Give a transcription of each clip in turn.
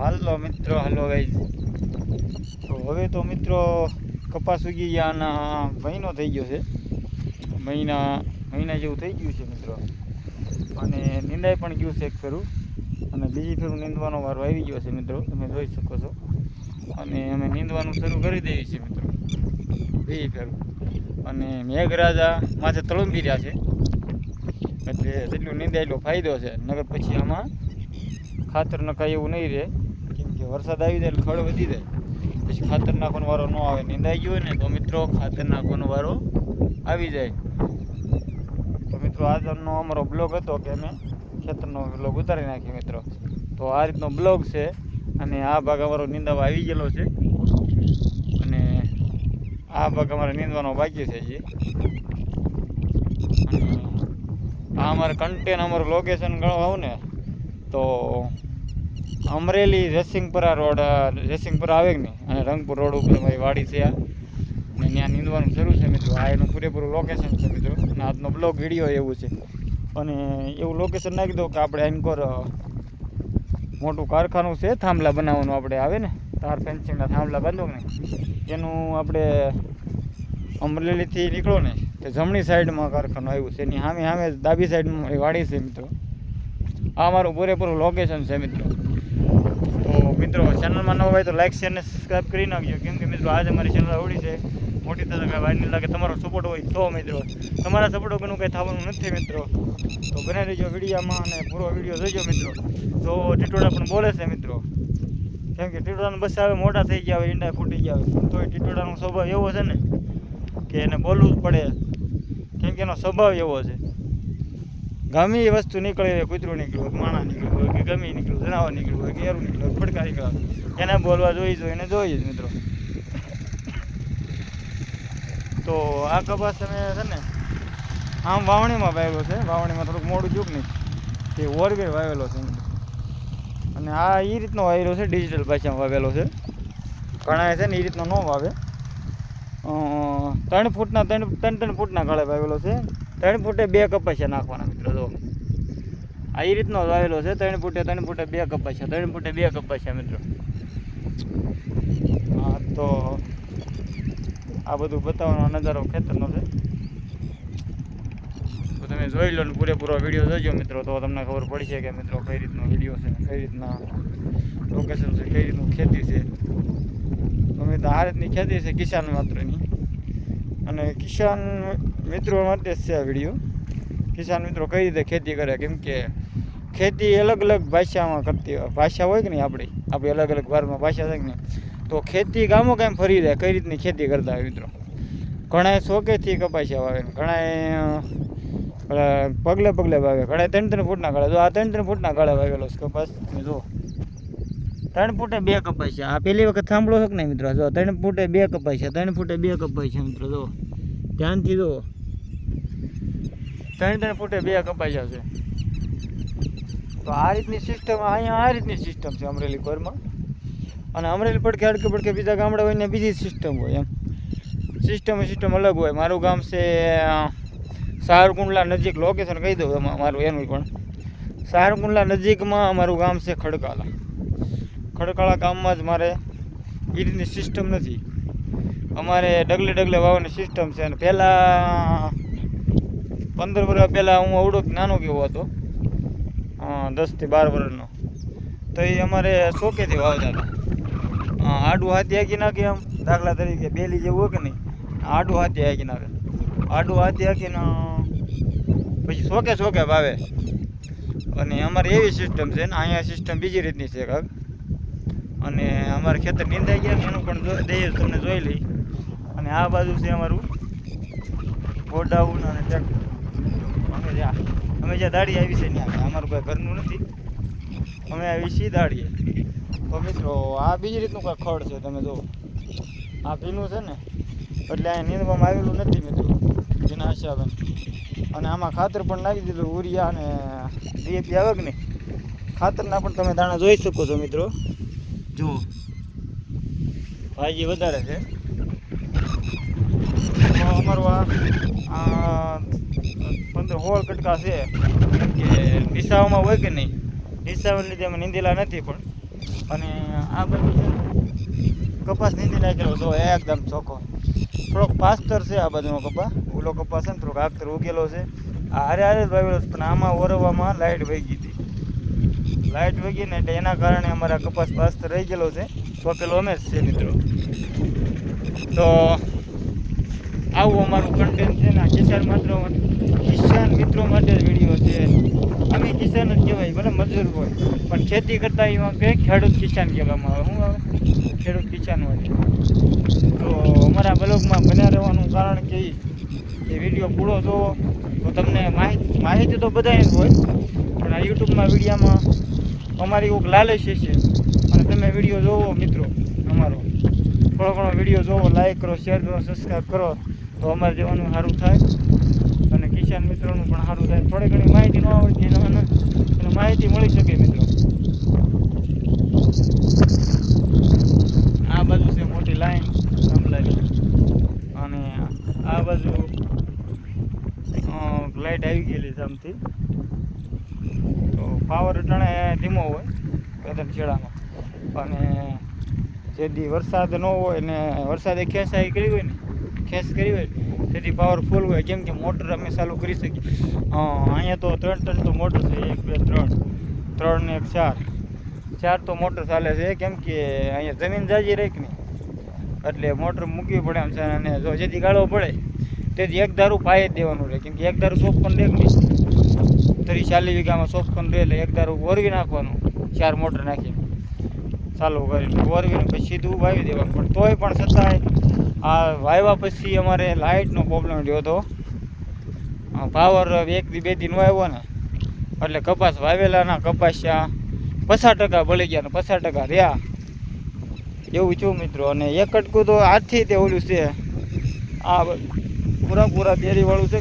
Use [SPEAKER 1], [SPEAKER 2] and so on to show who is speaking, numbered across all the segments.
[SPEAKER 1] હાલો મિત્રો, hello guys. તો હવે તો મિત્રો કપાસ ઉગી ગયાના મહિનો થઈ ગયો છે. મહિના જેવું થઈ ગયું છે મિત્રો. અને નિંદાઈ પણ ગયું છે એક ફેરું, અને બીજી ફેરું નીંદવાનો વારો આવી ગયો છે મિત્રો, તમે જોઈ શકો છો. અને અમે નીંદવાનું શરૂ કરી દઈએ છીએ મિત્રો, બીજી ફેરું. અને મેઘરાજા માથે તળંબી રહ્યા છે, એટલે જેટલું નીંદાય એટલો ફાયદો છે. નગર પછી આમાં ખાતર નખાય એવું નહીં રહે, કેમ કે વરસાદ આવી જાય એટલે ખડ વધી જાય, પછી ખાતર નાખવાનો વારો ન આવે. નીંદાઈ ગયો હોય ને તો મિત્રો ખાતર નાખવાનો વારો આવી જાય. તો મિત્રો આજનો અમારો બ્લોગ હતો કે અમે ખેતરનો બ્લોગ ઉતારી નાખીએ મિત્રો. તો આ રીતનો બ્લોગ છે, અને આ ભાગ અમારો નીંદાવા આવી ગયેલો છે, અને આ ભાગ અમારે નીંદવાનો બાકી છે હજી. આ અમારે કન્ટેન અમારું લોકેશન ગણવા આવું ને તો અમરેલી રેસિંગપરા રોડ, રેસિંગપરા આવે કે નહીં, અને રંગપુર રોડ ઉપર અમારી વાડી છે આ, અને ત્યાં નીંદવાનું શરૂ છે મિત્રો. આ એનું પૂરેપૂરું લોકેશન છે મિત્રો, અને આજનો બ્લોગ વિડીયો એવું છે. અને એવું લોકેશન નાખી દો કે આપણે આનકોર મોટું કારખાનું છે થાંભલા બનાવવાનું, આપણે આવે ને તાર ફેન્સિંગના થાંભલા બાંધો ને, એનું આપણે અમરેલીથી નીકળો ને તે જમણી સાઈડમાં કારખાનું આવ્યું છે, એની સામે ડાબી સાઈડમાં મારી વાડી છે મિત્રો. આ મારું પૂરેપૂરું લોકેશન છે મિત્રો. તો મિત્રો ચેનલમાં ન હોય તો લાઈક શેર ને સબસ્ક્રાઈબ કરી નાખજો, કેમ કે મિત્રો આજે અમારી ચેનલ આવડી છે મોટી થતા કાંઈ વાર નહીં લાગે. તમારો સપોર્ટ હોય તો મિત્રો, તમારા સપોર્ટ વગરનું કંઈ થવાનું નથી મિત્રો. તો બને રહેજો વિડીયામાં, અને પૂરો વિડીયો જોઈજો મિત્રો. તો ટીટોડા પણ બોલે છે મિત્રો, કેમ કે ટીટોડાને બસ આવે મોટા થઈ ગયા હોય, ઈંડા ફૂટી ગયા હોય, તો એ ટીટોડાનો સ્વભાવ એવો છે ને કે એને બોલવું જ પડે, કેમ કે એનો સ્વભાવ એવો છે. ગમે એ વસ્તુ નીકળે, કૂતરું નીકળ્યું હોય, માણા નીકળ્યું હોય, કે ગમે નીકળ્યું, જનાવર નીકળ્યું હોય, કે એરું નીકળ્યું હોય, ફડકા નીકળ્યા, એને બોલવા જોઈએ એને જોઈએ જ મિત્રો. તો આ કપાસ અમે છે ને આમ વાવણીમાં વાવેલો છે, વાવણીમાં થોડુંક મોડું ચૂક નહીં તે ઓરવેર વાવેલો છે. અને આ એ રીતનો વાવેલો છે, ડિજિટલ ભાષામાં વાવેલો છે. ઘણા છે ને એ રીતનો ન વાવે, 3 ફૂટના 3 ફૂટના ગાળે વાવેલો છે. 3 ફૂટે 2 કપાસિયા નાખવાના મિત્રો. જો આ એ રીતનો વાવેલો છે, 3 ફૂટે 2 કપાસિયા, 3 ફૂટે 2 કપાસિયા મિત્રો. હા, તો આ બધું બતાવવાનો નજારો ખેતરનો છે, તો તમે જોઈ લો ને પૂરેપૂરો વિડીયો જોજો મિત્રો, તો તમને ખબર પડશે કે મિત્રો કઈ રીતનો વિડીયો છે, કઈ રીતના લોકેશન છે, કઈ રીતનું ખેતી છે. તો તો આ રીતની ખેતી છે કિસાન માત્રની, અને કિસાન મિત્રો માટે જ છે આ વિડીયો. કિસાન મિત્રો કઈ રીતે ખેતી કરે, કેમ કે ખેતી અલગ અલગ ભાષામાં કરતી હોય, ભાષા હોય કે નહીં આપણી અલગ અલગ વારમાં ભાષા છે કે નહીં, તો ખેતી ગામો કાંઈ ફરી જાય કઈ રીતની ખેતી કરતા હોય મિત્રો. ઘણા શોકેથી કપાસિયા વાવે, ઘણા પગલે વાવે, ઘણા 3 ફૂટના ગાળે. જો આ 3 ફૂટના ગાળે વાવેલો છે કપાસ. જો 3 ફૂટે 2 કપાસિયા. આ પહેલી વખત સાંભળો છો કે નહીં મિત્રો? જો 3 ફૂટે 2 કપાસિયા, 3 ફૂટે 2 કપાસિયા મિત્રો. જો ધ્યાનથી જો 3 ફૂટે 2 કપાસિયા છે. તો આ રીતની સિસ્ટમ અહીંયા, આ રીતની સિસ્ટમ છે અમરેલી કોરમાં. અને અમરેલી પડકે બીજા ગામડા હોય ને બીજી સિસ્ટમ હોય, એમ સિસ્ટમ અલગ હોય. મારું ગામ છે સારકુંડલા નજીક, લોકેશન કહી દઉં મારું એનું પણ. સારકુંડલા નજીકમાં અમારું ગામ છે ખડકાળા ગામમાં જ મારે એ રીતની સિસ્ટમ નથી. અમારે ડગલે વાવવાની સિસ્ટમ છે. અને પહેલાં 15 વર્ષ પહેલાં હું અવડો નાનો કેવો હતો, 10 થી 12 વર્ષનો, તો એ અમારે શોકેથી વાવતા હતા. આડું હાથી હાકી નાખે, આમ દાખલા તરીકે બેલી જેવું હોય કે નહીં, આડું હાથી હાકી નાખે, આડું હાથી હાકીને પછી શોકે વાવે. અને અમારે એવી સિસ્ટમ છે ને, અહીંયા સિસ્ટમ બીજી રીતની છે કાંક. અને અમારે ખેતર નીંદાઈ ગયા એનું પણ દઈએ તમને જોઈ લઈ. અને આ બાજુ છે અમારું ગોડાઉન અને ટ્રેક્ટર. અમે જ્યાં દાડી આવી છે ત્યાં, અમારું કોઈ ઘરનું નથી, અમે આવી છીએ દાડીએ. તો મિત્રો આ બીજી રીતનું કાંઈ ખડ છે, તમે જુઓ આ ભીનું છે ને, એટલે અહીંયા નીંદવામાં આવેલું નથી મિત્રો એના હિસાબે. અને આમાં ખાતર પણ નાખી દીધું, ઉરિયા અને DAP આવે કે નહીં, ખાતરના પણ તમે દાણા જોઈ શકો છો મિત્રો. જુઓ ભાજી વધારે છે. તો અમારું આ 15-16 કટકા છે, કે દિશાઓમાં હોય કે નહીં, દિશાઓને લીધે અમે નીંદેલા નથી, પણ અને આ બધું છે કપાસ નીંદી નાખેલો જો એકદમ ચોખ્ખો. થોડોક પાસ્તર છે આ બાજુનો કપા, ઓલો કપાસ છે ને થોડોક આગતર ઉગેલો છે. આ હારે હારે જ વાવેલો છે, પણ આમાં ઓરવામાં લાઇટ વહી ગઈ હતી. લાઇટ વહી ગઈ ને એટલે એના કારણે અમારા કપાસ પાસ્તર રહી ગયેલો છે. ચોકેલો અમે જ છે મિત્રો. તો આવું અમારું કન્ટેન્ટ છે ને કિસાન મિત્રો માટે જ વિડીયો છે. અમે કિસાન જ કહેવાય, ભલે મજૂર હોય પણ ખેતી કરતા એમાં કે ખેડૂત કિસાન કહેવામાં આવે. શું આવે? ખેડૂત કિસાન હોય. તો અમારા બ્લોગમાં બન્યા રહેવાનું કારણ કે એ વિડીયો પૂરો જોવો તો તમને માહિતી તો બધાય જ હોય, પણ આ યુટ્યુબમાં વિડીયામાં અમારી કોઈક લાલચ છે અને તમે વિડીયો જોવો મિત્રો, અમારો થોડો ઘણો વિડીયો જોવો, લાઈક કરો, શેર કરો, સબસ્ક્રાઈબ કરો તો અમારે જવાનું સારું થાય અને કિસાન મિત્રોનું પણ સારું થાય. થોડી ઘણી માહિતી ન આવડતી એને માહિતી મળી શકે મિત્રો. આ બાજુ છે મોટી લાઈન સમલાની અને આ બાજુ લાઇટ આવી ગયેલી છે આમથી. તો પાવર અટાણે ધીમો હોય પેદલ છેડાનો, અને જેથી વરસાદ ન હોય ને વરસાદે ખેંચાઈ કરી હોય ને ખેંચ કરી હોય તેથી પાવર ફૂલ હોય, કેમ કે મોટર અમે ચાલુ કરી શકીએ. અહીંયા તો 3 ટન તો મોટર છે, 1 2 3 ને 1 4 તો મોટર ચાલે છે, કેમ કે અહીંયા જમીન જાજી રહી નહીં એટલે મોટર મૂકવી પડે એમ છે. અને જો જેથી ગાળો પડે તેથી એક ધારું પાઈ જ દેવાનું રહે, કેમ કે એક ધારું 54 રહે નહીં, 40 વીઘામાં 54 રહે એટલે એક ધારું ઓરવી નાખવાનું, 4 મોટર નાખીને ચાલુ કરીને ઓરવીને પછી સીધું વાવી દેવાનું. પણ તોય પણ છતાંય આ વાવ્યા પછી અમારે લાઇટનો પ્રોબ્લેમ રહ્યો હતો. પાવર 1 દી 2 દી નો આવ્યો ને એટલે કપાસ વાવેલાના કપાસ્યા 50% બળી ગયા ને 50% રહ્યા એવું થયું મિત્રો. અને એક કટકું તો આજથી તે ઓલું છે, આ પૂરા ડેરીવાળું છે.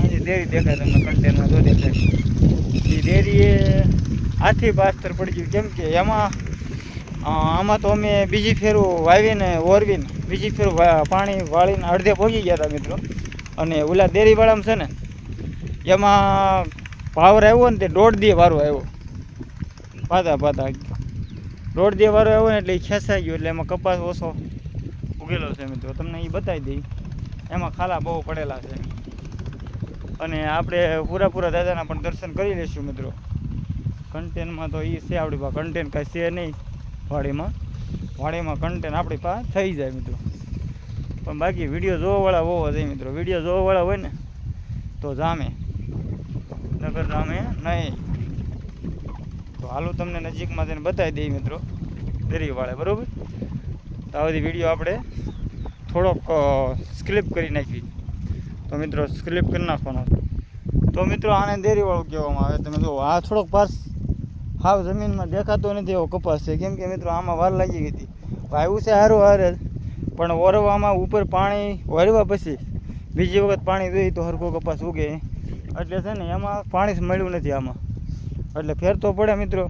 [SPEAKER 1] આજે ડેરી દેખાય તમને કન્ટેનમાં, જો દેખાય એ ડેરીએ આથી પાસ્તર પડી ગયું, કેમ કે આમાં તો અમે બીજી ફેરું વાવીને ઓરવીને બીજી ફેરું પાણી વાળીને અડધે પહોંચી ગયા હતા મિત્રો. અને ઓલા ડેરીવાળામાં છે ને એમાં પાવર આવ્યો ને તે 1.5 દી વારો આવ્યો, પાતા 1.5 દી વારો આવ્યો ને એટલે એ ખેંચાઈ ગયો, એટલે એમાં કપાસ ઓછો ઉગેલો છે મિત્રો. તમને એ બતાવી દઈ, એમાં ખાલા બહુ પડેલા છે. અને આપણે પૂરા દાદાના પણ દર્શન કરી લઈશું મિત્રો. કન્ટેન્ટમાં તો એ છે આપણી પાસે, કન્ટેન્ટ કાંઈ છે નહીં વાડીમાં કન્ટેન્ટ આપણી પાસે થઈ જાય મિત્રો. પણ બાકી વિડીયો જોવાવાળા હોવો જોઈએ મિત્રો. વિડીયો જોવાવાળા હોય ને તો જામે, નગર જામે નહીં. તો હાલું તમને નજીકમાં જઈને બતાવી દઈએ મિત્રો ડેરીવાળા, બરાબર. તો આ બધી વિડીયો આપણે થોડોક સ્ક્લિપ કરી નાખી, તો મિત્રો સ્ક્લિપ કરી નાખવાનો. તો મિત્રો આને ડેરીવાળું કહેવામાં આવે. તમે જુઓ આ થોડોક પાસ હાવ જમીનમાં દેખાતો નથી એવો કપાસ છે, કેમ કે મિત્રો આમાં વાર લાગી ગઈ હતી. વાવ્યું છે સારું હારે, પણ ઓરવામાં ઉપર પાણી વાળવા પછી બીજી વખત પાણી દઈએ તો હરખો કપાસ ઉગે, એટલે છે ને એમાં પાણી જ મળ્યું નથી આમાં, એટલે ફેર તો પડે મિત્રો.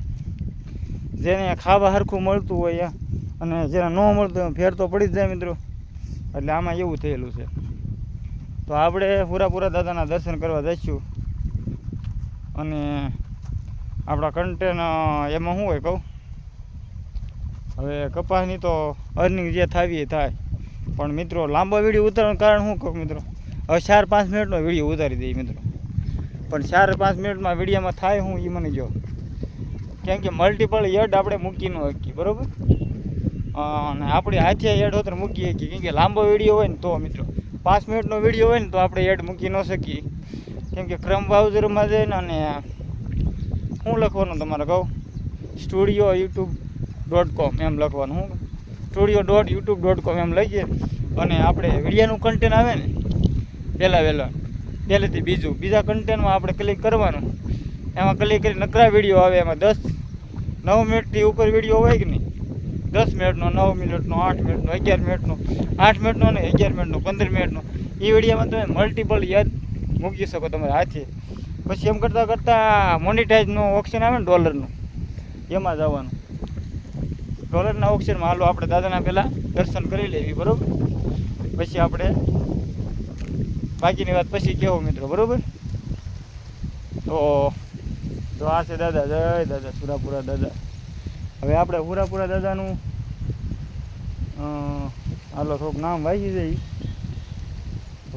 [SPEAKER 1] જેને ખાવા હરખું મળતું હોય અને જેને ન મળતું હોય ફેર તો પડી જ જાય મિત્રો. એટલે આમાં એવું થયેલું છે. તો આપણે પૂરા દાદાના દર્શન કરવા જઈશું. અને આપણા કન્ટેન્ટ એમાં શું હોય કહું, હવે કપાસની તો અર્નિંગ જે થાવી એ થાય, પણ મિત્રો લાંબો વિડીયો ઉતારવાનું કારણ શું કહું મિત્રો, હવે 4-5 મિનિટનો વિડીયો ઉતારી દઈએ મિત્રો. પણ 4-5 મિનિટમાં વિડીયોમાં થાય હું એ મને જો, કેમ કે મલ્ટિપલ એડ આપણે મૂકી ન શકીએ, બરાબર. અને આપણે હાથે એડ હોતર મૂકી શકીએ, કેમ કે લાંબો વિડીયો હોય ને તો મિત્રો 5 મિનિટનો વિડીયો હોય ને તો આપણે એડ મૂકી ન શકીએ, કેમ કે ક્રમ બ્રાઉઝરમાં જઈને અને શું લખવાનું તમારે કહું, studio.youtube.com એમ લખવાનું. શું studio.youtube.com એમ લઈએ અને આપણે વિડીયોનું કન્ટેન્ટ આવે ને પહેલેથી બીજા કન્ટેન્ટમાં આપણે ક્લિક કરવાનું. એમાં ક્લિક કરી નકરા વિડીયો આવે, એમાં 9 મિનિટથી ઉપર વિડીયો હોય કે નહીં, 10 મિનિટનો, 9 મિનિટનો, 8 મિનિટનો, 11 મિનિટનો, 8 મિનિટનો ને 11 મિનિટનો, 15 મિનિટનો, એ વિડીયોમાં તમે મલ્ટિપલ યાદ મૂકી શકો તમારે હાથે. પછી એમ કરતાં મોનિટાઈઝનો ઓપ્શન આવે ને ડોલરનું, એમાં જવાનું. ડોલરના ઓપ્શનમાં હાલો આપણે દાદાના પહેલાં દર્શન કરી લેવી, બરાબર. પછી આપણે બાકીની વાત પછી કહેવું મિત્રો, બરાબર. તો આ છે દાદા, જય દાદા, સુરાપુરા દાદા. હવે આપણે હુરાપુરા દાદાનું હાલો થોડુંક નામ વાંચી જઈ.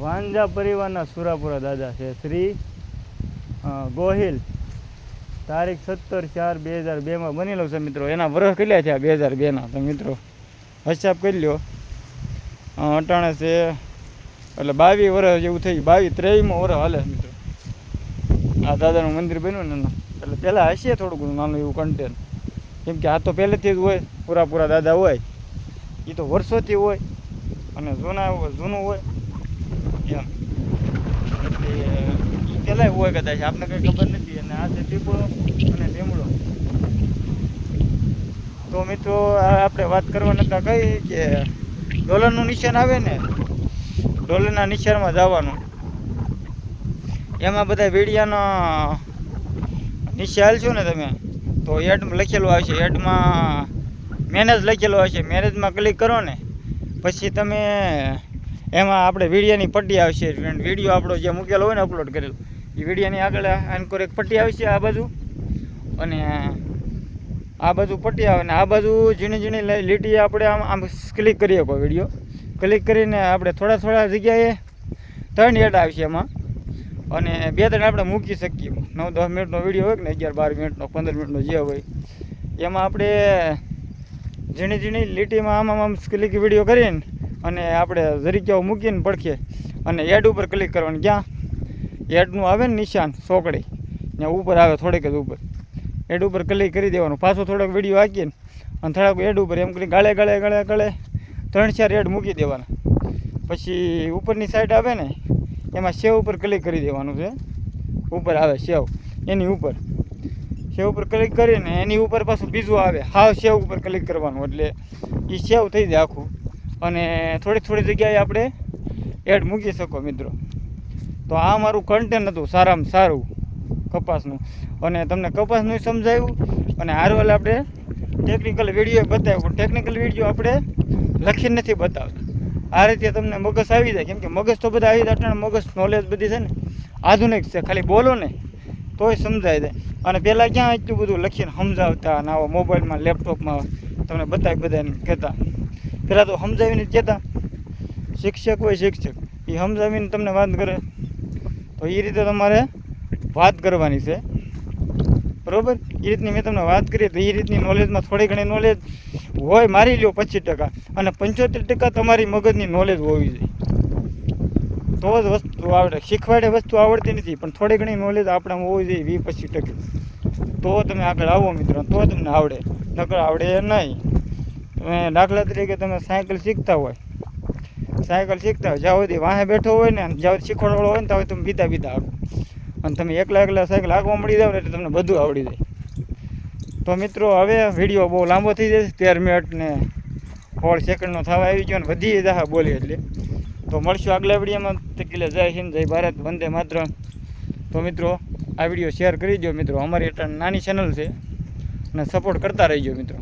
[SPEAKER 1] વાંજા પરિવારના સુરાપુરા દાદા છે શ્રી ગોહિલ. તારીખ 17/4/2002 બનેલો છે મિત્રો. એના વર્ષ કેટલા છે 2002ના? તો મિત્રો હિસાબ કરી લ્યો. અટાણે છે એટલે 22 વર્ષ જેવું થઈ ગયું. 23મો વર્ષ હાલે મિત્રો આ દાદાનું મંદિર બન્યું ને. એટલે પહેલાં હશે થોડું ઘણું નાનું એવું કન્ટેન્ટ, કેમ કે આ તો પહેલેથી જ હોય. પૂરા દાદા હોય એ તો વર્ષોથી હોય અને જૂનું હોય એમ. એટલે એ પહેલાં હોય કદાચ, આપને કંઈ ખબર નથી. અને આ છે પીપળો અને લીમડો. તો મિત્રો આપણે વાત કરવા નતા કઈ કે ડોલરનું નિશાન આવે ને, ડોલરના નિશાનમાં જવાનું. એમાં બધા વીડિયાનો નીચે હાલશો ને તમે તો એડમાં લખેલું આવશે. એડમાં મેનેજ લખેલું આવશે. મેનેજમાં ક્લિક કરો ને પછી તમે એમાં આપણે વિડીયોની પટ્ટી આવશે. વિડીયો આપણો જે મૂકેલો હોય ને અપલોડ કરેલો એ વિડીયોની આગળ આનકોર એક પટ્ટી આવશે આ બાજુ, અને આ બાજુ પટ્ટી આવે ને આ બાજુ ઝીણી ઝીણી લીટી આપણે આમ ક્લિક કરીએ. કોઈ વિડીયો ક્લિક કરીને આપણે થોડા જગ્યાએ 3 એડ આવશે એમાં, અને 2-3 આપણે મૂકી શકીએ. 9-10 મિનિટનો વિડીયો હોય ને 11-12 મિનિટનો 15 મિનિટનો જે હોય એમાં આપણે ઝીણી લીટીમાં આમ ક્લિક વિડીયો કરીને અને આપણે જરીક્યાઓ મૂકીને પડખે અને એડ ઉપર ક્લિક કરવાનું. ક્યાં એડનું આવે ને નિશાન ચોકડી ત્યાં ઉપર આવે થોડીક જ ઉપર. એડ ઉપર ક્લિક કરી દેવાનું. પાછો થોડોક વિડીયો હાકીને અને થોડાક એડ ઉપર એમ કરી ગાળે 3-4 એડ મૂકી દેવાના. પછી ઉપરની સાઈડ આવે ને એમાં સેવ ઉપર ક્લિક કરી દેવાનું છે. ઉપર આવે સેવ, એની ઉપર સેવ ઉપર ક્લિક કરીને એની ઉપર પાછું બીજું આવે હાવ સેવ ઉપર ક્લિક કરવાનું. એટલે એ સેવ થઈ જાય આખું, અને થોડી જગ્યાએ આપણે એડ મૂકી શકો મિત્રો. તો આ મારું કન્ટેન્ટ હતું સારામાં સારું કપાસનું, અને તમને કપાસનું સમજાવ્યું અને હારવાલ આપણે ટેકનિકલ વિડીયો બતાવ્યું. પણ ટેકનિકલ વિડીયો આપણે લખીને નથી બતાવતા. આ રીતે તમને મગજ આવી જાય, કેમ કે મગજ તો બધા આવી જાય. મગજ નોલેજ બધી છે ને આધુનિક છે, ખાલી બોલો ને તોય સમજાઈ જાય. અને પહેલાં ક્યાં એટલું બધું લખીને સમજાવતા અને આવો મોબાઈલમાં લેપટોપમાં તમને બતાવી બધાને કહેતા. પહેલાં તો સમજાવીને જ કહેતા. શિક્ષક હોય શિક્ષક એ સમજાવીને તમને વાત કરે. તો એ રીતે તમારે વાત કરવાની છે, બરાબર? એ રીતની મેં તમને વાત કરી. તો એ રીતની નોલેજમાં થોડી ઘણી નોલેજ હોય મારી લ્યો 25%, અને 75% તમારી મગજની નોલેજ હોવી જોઈએ. તો જ વસ્તુ આવડે. શીખવાડે વસ્તુ આવડતી નથી, પણ થોડી ઘણી નોલેજ આપણામાં હોવી જોઈએ 20-25%. તો તમે આગળ આવો મિત્રો, તો તમને આવડે. નકર આવડે નહીં. તમે દાખલા તરીકે તમે સાયકલ શીખતા હોય જ્યાં સુધી વાહે બેઠો હોય ને જ્યાં શીખવાડવાળો હોય ને ત્યાં તમે બીતા આવો, અને તમે એકલા સાયકલ આગવા મળી જાવ ને એટલે તમને બધું આવડી જાય. તો મિત્રો હવે વિડીયો બહુ લાંબો થઈ જશે. 13 મિનિટ ને 16 સેકન્ડનો થવા આવી ગયો ને વધી જાય બોલી એટલે. તો મળશું આગલા વિડીયોમાં. એટલે જય હિન્દ, જય ભારત, વંદે માતરમ. તો મિત્રો આ વિડીયો શેર કરી દો મિત્રો. અમારી નાની ચેનલ છે અને સપોર્ટ કરતા રહીજો મિત્રો.